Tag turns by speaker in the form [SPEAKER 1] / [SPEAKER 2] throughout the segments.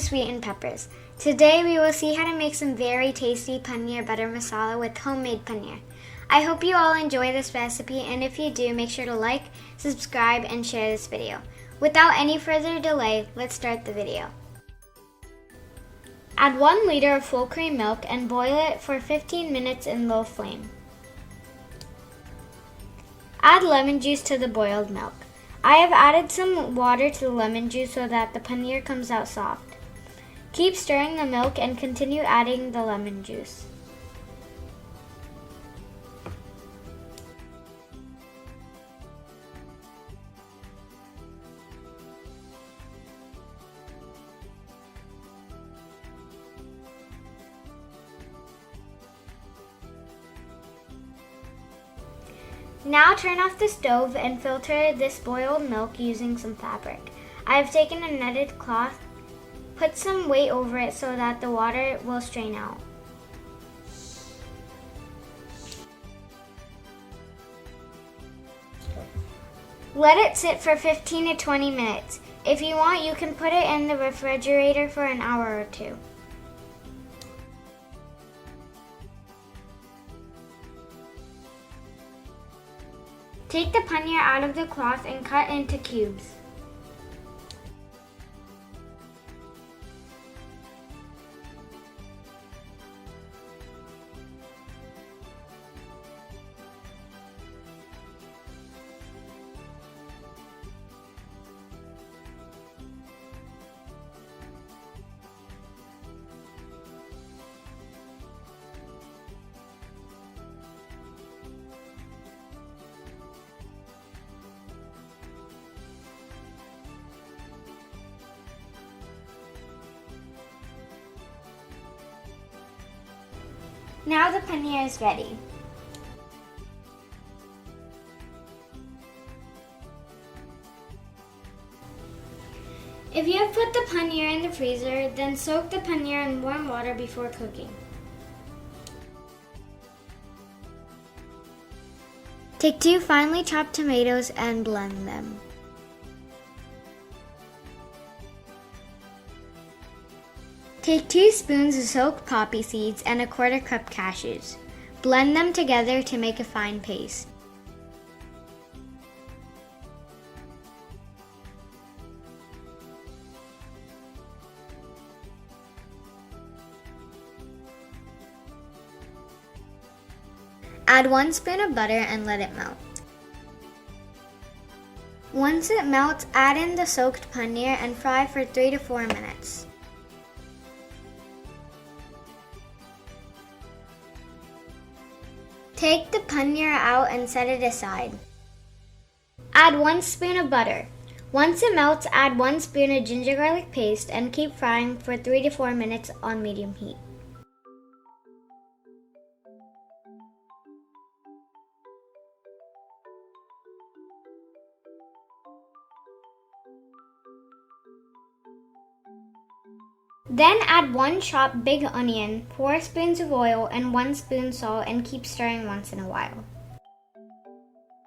[SPEAKER 1] sweet and peppers. Today we will see how to make some very tasty paneer butter masala with homemade paneer. I hope you all enjoy this recipe, and if you do, make sure to like, subscribe, and share this video. Without any further delay, let's start the video. Add 1 liter of full cream milk and boil it for 15 minutes in low flame. Add lemon juice to the boiled milk. I have added some water to the lemon juice so that the paneer comes out soft. Keep stirring the milk and continue adding the lemon juice. Now turn off the stove and filter this boiled milk using some fabric. I have taken a netted cloth, put some weight over it so that the water will strain out. Let it sit for 15 to 20 minutes. If you want, you can put it in the refrigerator for an hour or two. Take the paneer out of the cloth and cut into cubes. Now the paneer is ready. If you have put the paneer in the freezer, then soak the paneer in warm water before cooking. Take 2 finely chopped tomatoes and blend them. Take 2 spoons of soaked poppy seeds and a 1/4 cup cashews. Blend them together to make a fine paste. Add 1 spoon of butter and let it melt. Once it melts, add in the soaked paneer and fry for 3 to 4 minutes. Take the paneer out and set it aside. Add 1 spoon of butter. Once it melts, add 1 spoon of ginger garlic paste and keep frying for 3 to 4 minutes on medium heat. Then add 1 chopped big onion, 4 spoons of oil, and 1 spoon salt and keep stirring once in a while.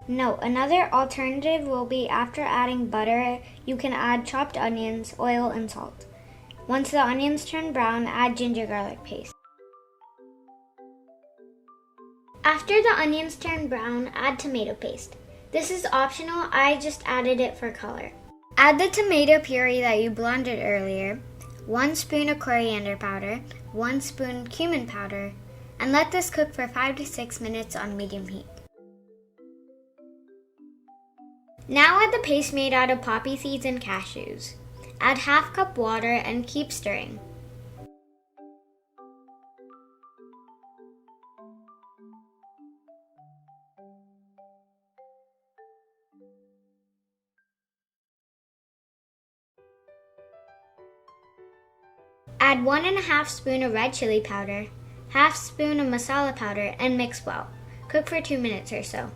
[SPEAKER 1] Note, another alternative will be after adding butter, you can add chopped onions, oil, and salt. Once the onions turn brown, add ginger garlic paste. After the onions turn brown, add tomato paste. This is optional, I just added it for color. Add the tomato puree that you blended earlier, 1 spoon of coriander powder, 1 spoon cumin powder, and let this cook for 5 to 6 minutes on medium heat. Now add the paste made out of poppy seeds and cashews. Add 1/2 cup water and keep stirring. Add 1 1/2 spoon of red chili powder, 1/2 spoon of masala powder, and mix well. Cook for 2 minutes or so.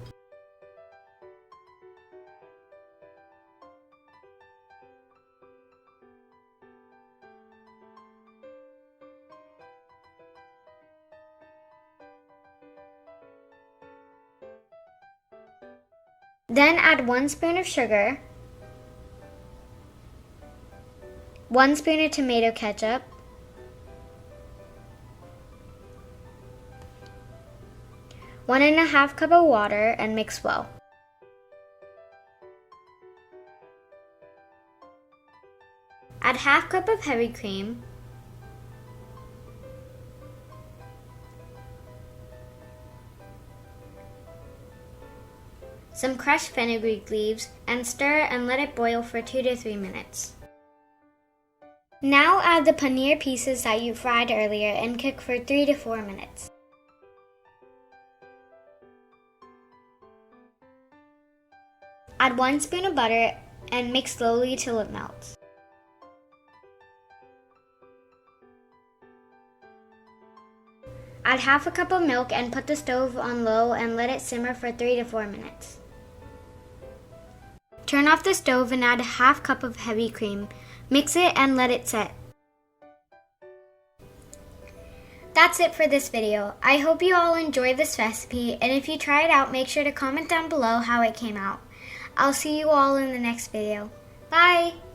[SPEAKER 1] Then add 1 spoon of sugar, 1 spoon of tomato ketchup, 1½ cup of water, and mix well. Add ½ cup of heavy cream, some crushed fenugreek leaves, and stir and let it boil for 2 to 3 minutes. Now add the paneer pieces that you fried earlier and cook for 3 to 4 minutes. Add 1 spoon of butter and mix slowly till it melts. Add ½ cup of milk and put the stove on low and let it simmer for 3 to 4 minutes. Turn off the stove and add ½ cup of heavy cream. Mix it and let it set. That's it for this video. I hope you all enjoyed this recipe, and if you try it out, make sure to comment down below how it came out. I'll see you all in the next video. Bye!